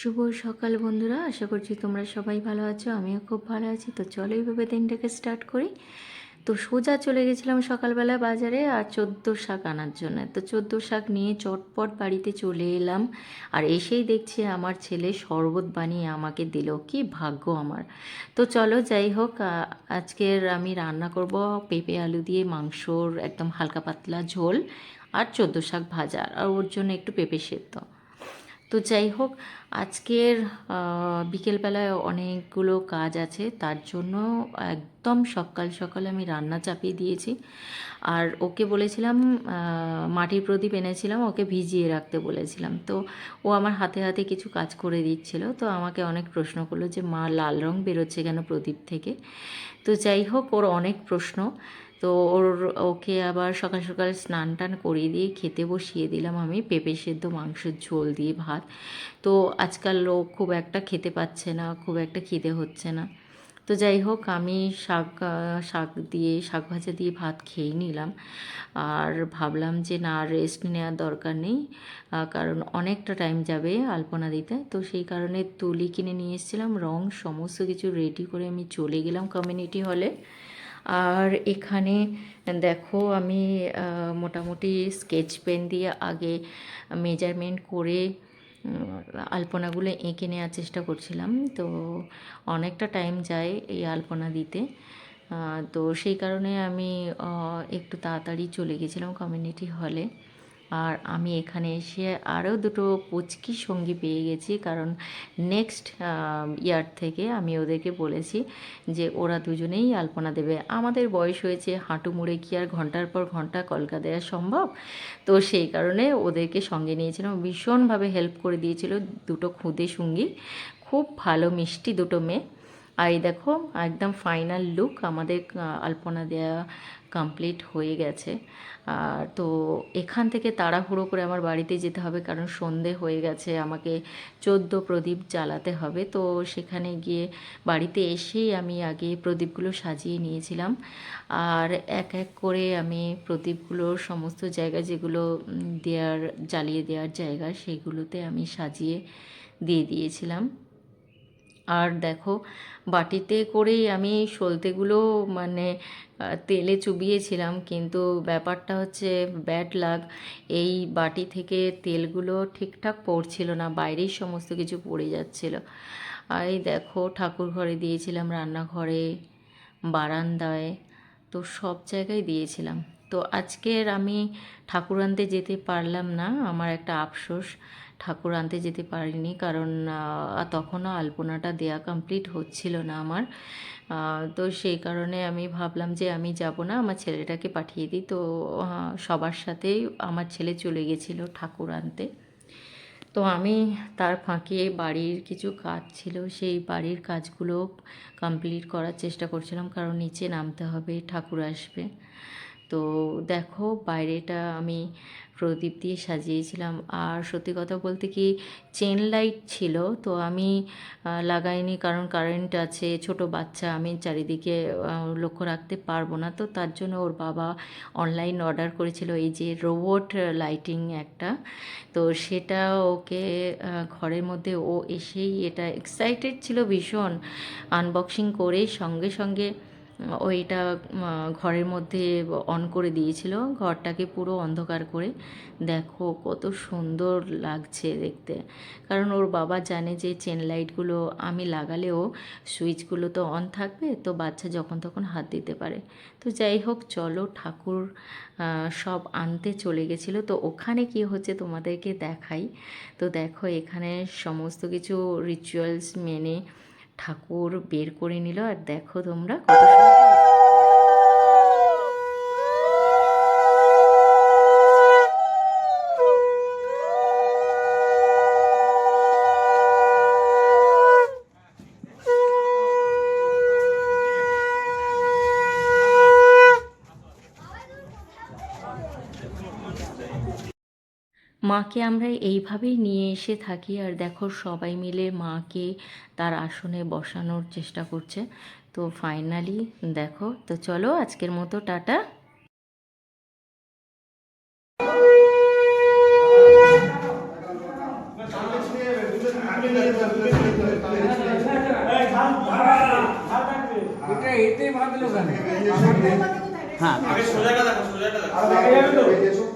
শুভ সকাল বন্ধুরা, আশা করছি তোমরা সবাই ভালো আছো। আমিও খুব ভালো আছি। তো চলো এইভাবে দিনটাকে স্টার্ট করি। তো সোজা চলে গেছিলাম সকালবেলা বাজারে আর 14 শাক আনার জন্য। তো 14 শাক নিয়ে চটপট বাড়িতে চলে এলাম। আর এসেই দেখছি আমার ছেলে শরবত বানিয়ে আমাকে দিল। কি ভাগ্য আমার। তো চলো যাই হোক, আজকের আমি রান্না করব পেঁপে আলু দিয়ে মাংসর একদম হালকা পাতলা ঝোল আর 14 শাক ভাজা আর ওর জন্য একটু পেঁপে সেদ্ধ। তো যাই হোক, আজকের বিকেলবেলায় অনেকগুলো কাজ আছে, তার জন্য একদম সকাল সকাল আমি রান্না চাপিয়ে দিয়েছি। আর ওকে বলেছিলাম, মাটির প্রদীপ এনেছিলাম, ওকে ভিজিয়ে রাখতে বলেছিলাম। তো ও আমার হাতে হাতে কিছু কাজ করে দিচ্ছিল। তো আমাকে অনেক প্রশ্ন করলো যে মা, লাল রং বেরোচ্ছে কেন প্রদীপ থেকে। তো যাই হোক, ওর অনেক প্রশ্ন। তো ওকে আবার সকাল সকাল স্নান টান করিয়ে দিয়ে খেতে বসিয়ে দিলাম আমি পেঁপে সেদ্ধ মাংসের ঝোল দিয়ে ভাত। তো আজকাল লোক খুব একটা খেতে পাচ্ছে না, খুব একটা খিদে হচ্ছে না। তো যাই হোক, আমি শাক ভাজা দিয়ে ভাত খেয়ে নিলাম। আর ভাবলাম যে না, রেস্ট নেওয়ার দরকার নেই, কারণ অনেকটা টাইম যাবে আলপনা দিতে। তো সেই কারণে তুলি কিনে নিয়ে এসেছিলাম, রং সমস্ত কিছু রেডি করে আমি চলে গেলাম কমিউনিটি হলে। আর এখানে দেখো, আমি মোটামুটি স্কেচ পেন দিয়ে আগে মেজারমেন্ট করে আলপনাগুলো এঁকে নেওয়ার চেষ্টা করছিলাম। তো অনেকটা টাইম যায় এই আলপনা দিতে। তো সেই কারণে আমি একটু তাড়াতাড়ি চলে গেছিলাম কমিউনিটি হলে। আর আমি এখানে এসে আরও দুটো পুচকি সঙ্গী পেয়ে গেছি, কারণ নেক্সট ইয়ার থেকে আমি ওদেরকে বলেছি যে ওরা দুজনেই আলপনা দেবে। আমাদের বয়স হয়েছে, হাঁটু মুড়ে কি আর ঘন্টার পর ঘন্টা কলকা দেওয়া সম্ভব। তো সেই কারণে ওদেরকে সঙ্গে নিয়েছিলাম, ভীষণভাবে হেল্প করে দিয়েছিল দুটো খুদে সঙ্গী, খুব ভালো মিষ্টি দুটো মেয়ে। আর এই দেখো, একদম ফাইনাল লুক আমাদের আলপনা দেওয়া কমপ্লিট হয়ে গেছে। তো এখান থেকে তাড়াহুড়ো করে আমার বাড়িতে যেতে হবে, কারণ সন্ধে হয়ে গেছে, আমাকে 14 প্রদীপ জ্বালাতে হবে। তো সেখানে গিয়ে বাড়িতে এসেই আমি আগে প্রদীপগুলো সাজিয়ে নিয়েছিলাম। আর এক এক করে আমি প্রদীপগুলোর সমস্ত জায়গা যেগুলো জ্বালিয়ে দেওয়ার জায়গা, সেগুলোতে আমি সাজিয়ে দিয়ে দিয়েছিলাম। আর দেখো, বাটিতে করেই আমি সলতেগুলো মানে তেলে চুবিয়েছিলাম, কিন্তু ব্যাপারটা হচ্ছে ব্যাড লাক, এই বাটি থেকে তেলগুলো ঠিকঠাক পড়ছিল না, বাইরেই সমস্ত কিছু পড়ে যাচ্ছিল। আর এই দেখো, ঠাকুর ঘরে দিয়েছিলাম, রান্নাঘরে, বারান্দায়, তো সব জায়গায় দিয়েছিলাম। তো আজকের আমি ঠাকুর আনতে যেতে পারলাম না, আমার একটা আফসোস। ঠাকুর আনতে যেতে পারিনি, কারণ তখনও আলপনাটা দেয়া কমপ্লিট হচ্ছিল না আমার। তো সেই কারণে আমি ভাবলাম যে আমি যাব না, আমার ছেলেটাকে পাঠিয়ে দিই। তো সবার সাথেই আমার ছেলে চলে গেছিলো ঠাকুর আনতে। তো আমি তার ফাঁকে বাড়ির কিছু কাজ ছিল, সেই বাড়ির কাজগুলো কমপ্লিট করার চেষ্টা করছিলাম, কারণ নিচে নামতে হবে, ঠাকুর আসবে। তো দেখো, বাইরেটা আমি প্রদীপ দিয়ে সাজিয়েছিলাম। আর সত্যি কথা বলতে কি, চেন লাইট ছিল, তো আমি লাগাইনি, কারণ কারেন্ট আছে, ছোট বাচ্চা, আমি চারিদিকে লক্ষ্য রাখতে পারবো না। তো তার জন্য ওর বাবা অনলাইন অর্ডার করেছিল এই যে রোবট লাইটিং একটা। তো সেটা ওকে ঘরের মধ্যে ও এসেই এটা এক্সাইটেড ছিল ভীষণ, আনবক্সিং করে সঙ্গে সঙ্গে ওইটা ঘরের মধ্যে অন করে দিয়েছিল, ঘরটাকে পুরো অন্ধকার করে। দেখো কত সুন্দর লাগছে দেখতে, কারণ ওর বাবা জানে যে চেন লাইটগুলো আমি লাগালেও সুইচগুলো তো অন থাকবে, তো বাচ্চা যখন তখন হাত দিতে পারে। তো যাই হোক, চলো, ঠাকুর সব আনতে চলে গেছিলো। তো ওখানে কি হচ্ছে তোমাদেরকে দেখাই। তো দেখো, এখানে সমস্ত কিছু রিচুয়ালস মেনে ঠাকুর বের করে নিল। আর দেখো তোমরা কত মাকে আমরা এইভাবেই নিয়ে এসে থাকি। আর দেখো, সবাই মিলে মাকে তার আসনে বসানোর চেষ্টা করছে। তো ফাইনালি দেখো, তো চলো আজকের মতো টাটা। এটা এতে বাঁধলো কেন? হ্যাঁ আগে সোজাটা দেখো, সোজাটা দেখো।